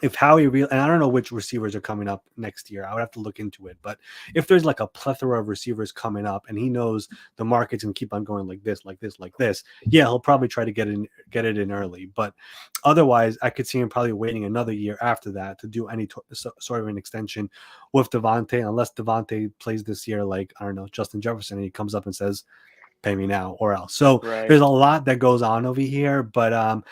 if Howie and I don't know which receivers are coming up next year, I would have to look into it. But if there's a plethora of receivers coming up, and he knows the market's gonna keep on going like this, yeah, he'll probably try to get it in early. But otherwise, I could see him probably waiting another year after that to do any sort of an extension with Devontae, unless Devontae plays this year I don't know, Justin Jefferson, and he comes up and says, pay me now or else. So there's a lot that goes on over here. But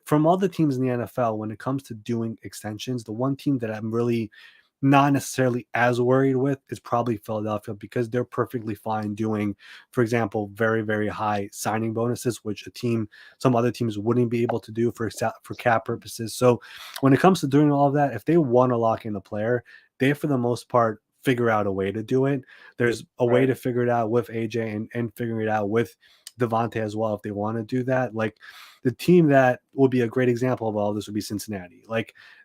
from all the teams in the NFL, when it comes to doing extensions, the one team that I'm really not necessarily as worried with is probably Philadelphia, because they're perfectly fine doing, for example, very, very high signing bonuses, which some other teams wouldn't be able to do for cap purposes. So when it comes to doing all of that, if they want to lock in a player, they, for the most part, figure out a way to do it. There's a way to figure it out with AJ and figuring it out with Devontae as well, if they want to do that. The team that would be a great example of all this would be Cincinnati.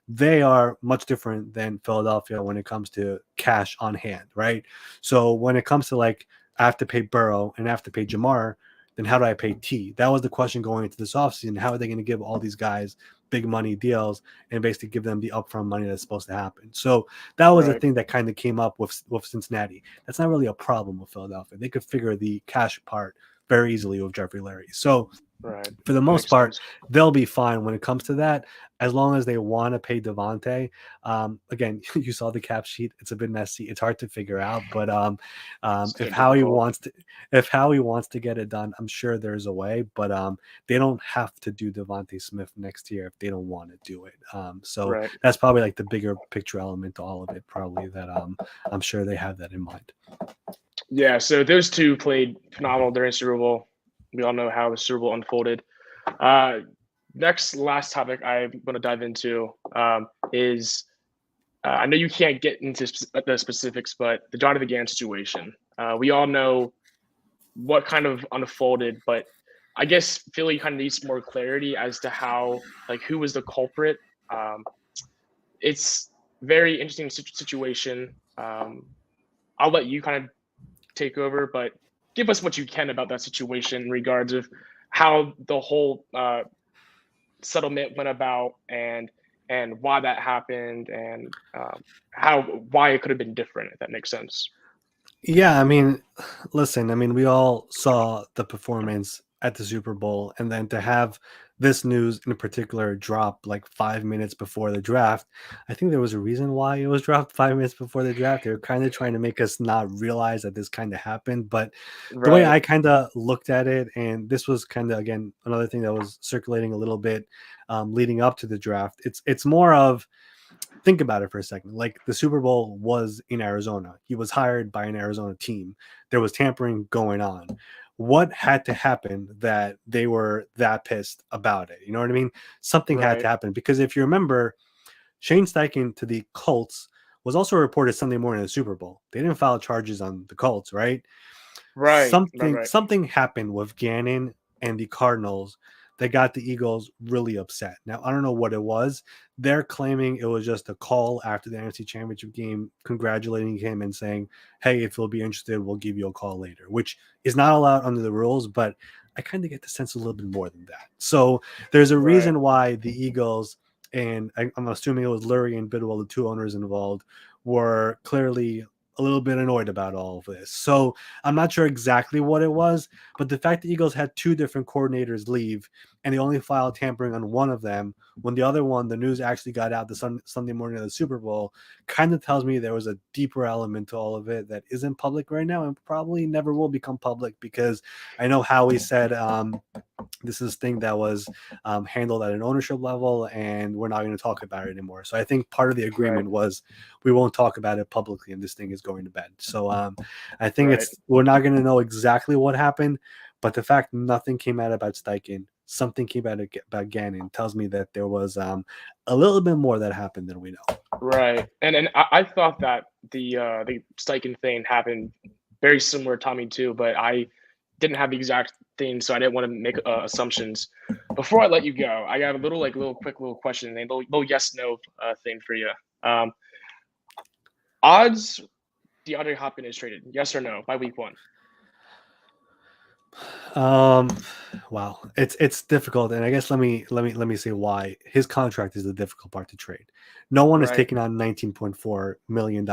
They are much different than Philadelphia when it comes to cash on hand, right? So when it comes to I have to pay Burrow and I have to pay Jamar, then how do I pay T? That was the question going into this offseason. How are they going to give all these guys big money deals and basically give them the upfront money that's supposed to happen? So that was the thing that kind of came up with Cincinnati. That's not really a problem with Philadelphia. They could figure the cash part very easily with Jeffrey Lurie. So for the most part, they'll be fine when it comes to that, as long as they want to pay Devontae. Again, you saw the cap sheet; it's a bit messy. It's hard to figure out, but if Howie wants to get it done, I'm sure there's a way. But they don't have to do Devontae Smith next year if they don't want to do it. So that's probably the bigger picture element to all of it. Probably that I'm sure they have that in mind. Yeah, so those two played phenomenal during Super Bowl. We all know how the Super Bowl unfolded. Last topic I'm going to dive into is I know you can't get into the specifics, but the Jonathan Gann situation. We all know what kind of unfolded, but I guess Philly kind of needs more clarity as to how, like, who was the culprit. It's very interesting situation. I'll let you kind of take over, but give us what you can about that situation in regards of how the whole settlement went about and why that happened and why it could have been different, if that makes sense. Yeah, I mean, listen, I mean, we all saw the performance at the Super Bowl, and then to have this news in particular drop like 5 minutes before the draft, I think there was a reason why it was dropped 5 minutes before the draft. They were kind of trying to make us not realize that this kind of happened. But the way Right. I kind of looked at it, and this was kind of, again, another thing that was circulating a little bit leading up to the draft, it's more of, think about it for a second. Like, the Super Bowl was in Arizona. He was hired by an Arizona team. There was tampering going on. What had to happen that they were that pissed about it? You know what I mean? Something had to Right. happen, because if you remember, Shane Steichen to the Colts was also reported Sunday morning of the Super Bowl. They didn't file charges on the Colts, right? Right. Something Right. something happened with Gannon and the Cardinals that got the Eagles really upset. Now, I don't know what it was. They're claiming it was just a call after the NFC Championship game, congratulating him and saying, "Hey, if you'll be interested, we'll give you a call later," which is not allowed under the rules, but I kind of get the sense a little bit more than that. So there's a Right. reason why the Eagles, and I'm assuming it was Lurie and Bidwell, the two owners involved, were clearly a little bit annoyed about all of this. So I'm not sure exactly what it was, but the fact that Eagles had two different coordinators leave and they only filed tampering on one of them, when the other one, the news actually got out the Sunday morning of the Super Bowl, kind of tells me there was a deeper element to all of it that isn't public right now and probably never will become public, because I know Howie said this is a thing that was handled at an ownership level and we're not going to talk about it anymore. So I think part of the Right. agreement was we won't talk about it publicly and this thing is going to bed. So I think Right. we're not going to know exactly what happened, but the fact nothing came out about Steichen, something came out about Gannon, tells me that there was a little bit more that happened than we know. Right. And I thought that the Steichen thing happened very similar to Tommy too, but I didn't have the exact thing, so I didn't want to make assumptions. Before I let you go, I got a little quick question, a little yes no thing for you. Um, Odds DeAndre Hopkins is traded, yes or no, by week 1? Wow, it's difficult, and I guess let me say why his contract is the difficult part to trade. No one is Right. taking on $19.4 million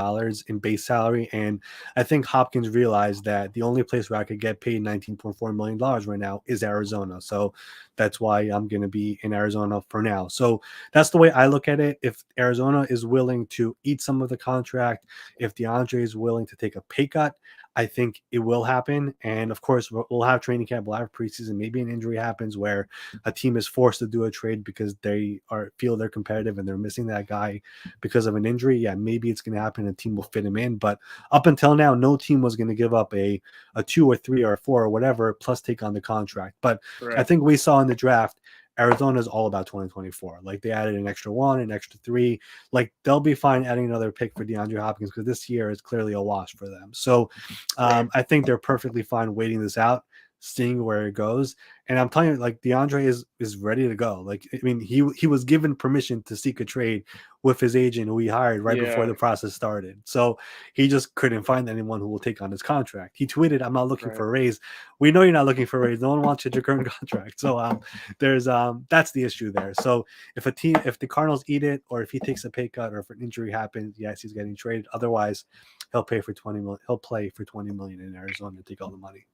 in base salary, and I think Hopkins realized that the only place where I could get paid $19.4 million right now is Arizona. So that's why I'm going to be in Arizona for now. So that's the way I look at it. If Arizona is willing to eat some of the contract, if DeAndre is willing to take a pay cut, I think it will happen. And of course, we'll have training camp, we'll have preseason. Maybe an injury happens where a team is forced to do a trade because they feel they're competitive and they're missing that guy because of an injury. Yeah, maybe it's going to happen. A team will fit him in. But up until now, no team was going to give up a 2 or 3 or 4 or whatever plus take on the contract. But I Right. think we saw in the draft, Arizona is all about 2024. Like, they added an extra 1, an extra 3. Like, they'll be fine adding another pick for DeAndre Hopkins because this year is clearly a wash for them. So Right. I think they're perfectly fine waiting this out, seeing where it goes. And I'm telling you, like, DeAndre is ready to go. Like, I mean, he was given permission to seek a trade with his agent who he hired right before Yeah. the process started. So he just couldn't find anyone who will take on his contract. He tweeted, "I'm not looking Right. for a raise." We know you're not looking for a raise. No one wants your current contract. So there's that's the issue there. So if the Cardinals eat it, or if he takes a pay cut, or if an injury happens, yes, he's getting traded. Otherwise, he'll play for 20 million in Arizona to take all the money.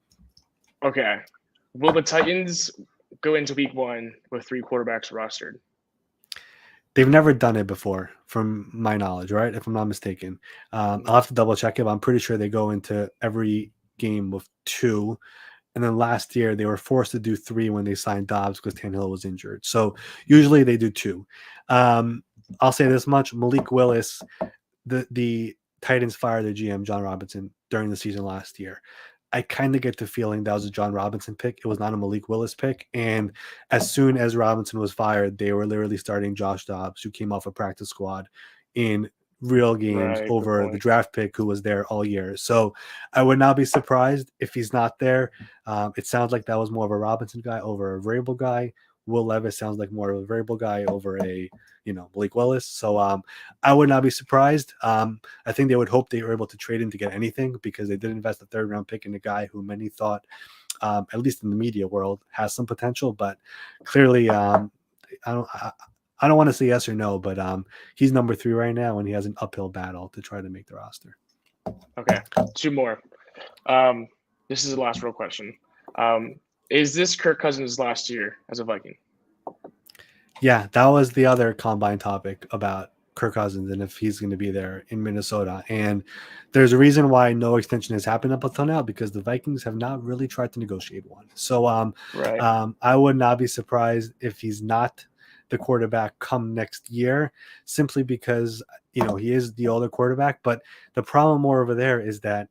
Okay. Will the Titans go into week 1 with 3 quarterbacks rostered? They've never done it before, from my knowledge, right? If I'm not mistaken. I'll have to double check it, but I'm pretty sure they go into every game with 2. And then last year they were forced to do 3 when they signed Dobbs because Tannehill was injured. So usually they do 2. I'll say this much: Malik Willis, the Titans fired their GM, John Robinson, during the season last year. I kind of get the feeling that was a John Robinson pick. It was not a Malik Willis pick. And as soon as Robinson was fired, they were literally starting Josh Dobbs, who came off a practice squad in real games over the draft pick who was there all year. So I would not be surprised if he's not there. It sounds like that was more of a Robinson guy over a variable guy. Will Levis sounds like more of a variable guy over a, Malik Willis. So I would not be surprised. I think they would hope they were able to trade him to get anything, because they did invest a 3rd round pick in a guy who many thought, at least in the media world, has some potential. But clearly, I don't want to say yes or no, but he's number 3 right now, and he has an uphill battle to try to make the roster. Okay, 2 more. This is the last real question. Is this Kirk Cousins' last year as a Viking? Yeah, that was the other combine topic about Kirk Cousins and if he's going to be there in Minnesota. And there's a reason why no extension has happened up until now, because the Vikings have not really tried to negotiate one. So I would not be surprised if he's not the quarterback come next year, simply because, he is the older quarterback. But the problem more over there is that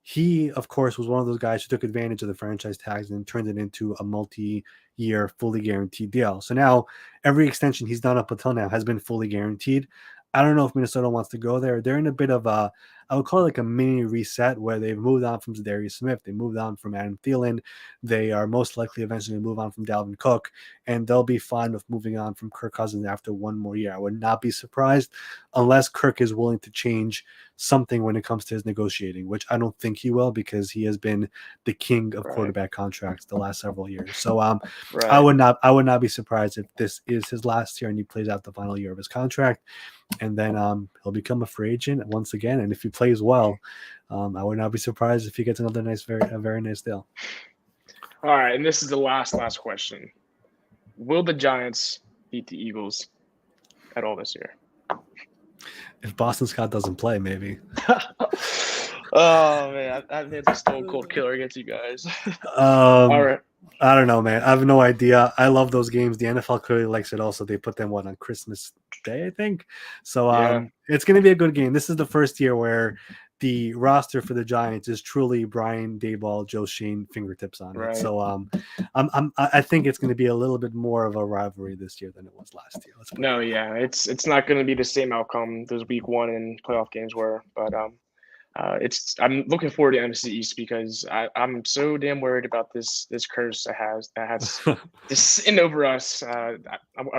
he, of course, was one of those guys who took advantage of the franchise tags and turned it into a multi-year, fully guaranteed deal. So now every extension he's done up until now has been fully guaranteed. I don't know if Minnesota wants to go there. They're in a bit of a, I would call it like a mini reset, where they've moved on from Zadarius Smith. They moved on from Adam Thielen. They are most likely eventually to move on from Dalvin Cook, and they'll be fine with moving on from Kirk Cousins after one more year. I would not be surprised unless Kirk is willing to change something when it comes to his negotiating, which I don't think he will, because he has been the king of quarterback contracts the last several years. So I would not be surprised if this is his last year and he plays out the final year of his contract. And then he'll become a free agent once again. And if he plays well, I would not be surprised if he gets another very nice deal. All right, and this is the last question. Will the Giants beat the Eagles at all this year? If Boston Scott doesn't play, maybe. Oh, man, I made the stone cold killer against you guys. All right. I don't know, man. I have no idea. I love those games. The NFL clearly likes it also. They put them, on Christmas Day, I think. So it's going to be a good game. This is the first year where the roster for the Giants is truly Brian Daboll, Joe Shane fingertips on it. So I think it's going to be a little bit more of a rivalry this year than it was last year. It's not going to be the same outcome those week 1 and playoff games were, but I'm looking forward to NFC East, because I'm so damn worried about this curse that has this sin over us. I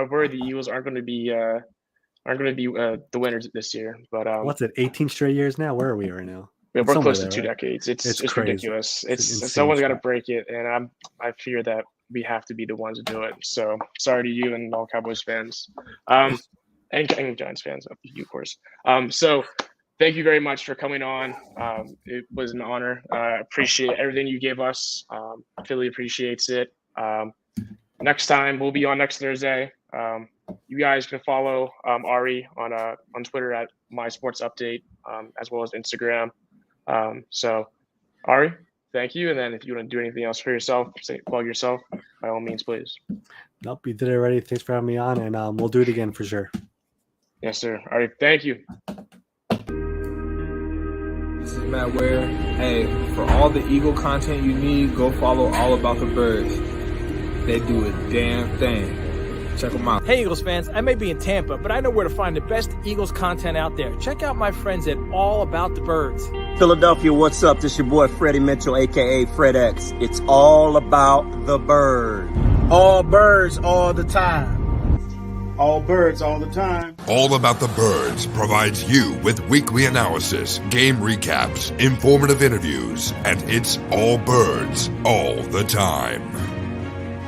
worry the Eagles aren't going to be the winners this year. But what's it? 18 straight years now? Where are we right now? We're close to 2 decades. It's ridiculous. Someone's got to break it, and I fear that we have to be the ones to do it. So sorry to you and all Cowboys fans, and Giants fans, of course. So. Thank you very much for coming on. It was an honor. I appreciate everything you gave us. Philly appreciates it. Next time, we'll be on next Thursday. You guys can follow Ari on Twitter at MySportsUpdate, as well as Instagram. So, Ari, thank you. And then if you want to do anything else for yourself, plug yourself, by all means, please. Nope, you did it already. Thanks for having me on, and we'll do it again for sure. Yes, sir. All right, thank you. This is Matt Ware. Hey, for all the Eagle content you need, go follow All About the Birds. They do a damn thing. Check them out. Hey, Eagles fans, I may be in Tampa, but I know where to find the best Eagles content out there. Check out my friends at All About the Birds. Philadelphia, what's up? This your boy Freddie Mitchell, a.k.a. Fred X. It's all about the bird. All birds all the time. All birds all the time. All About the Birds provides you with weekly analysis, game recaps, informative interviews, and it's all birds all the time.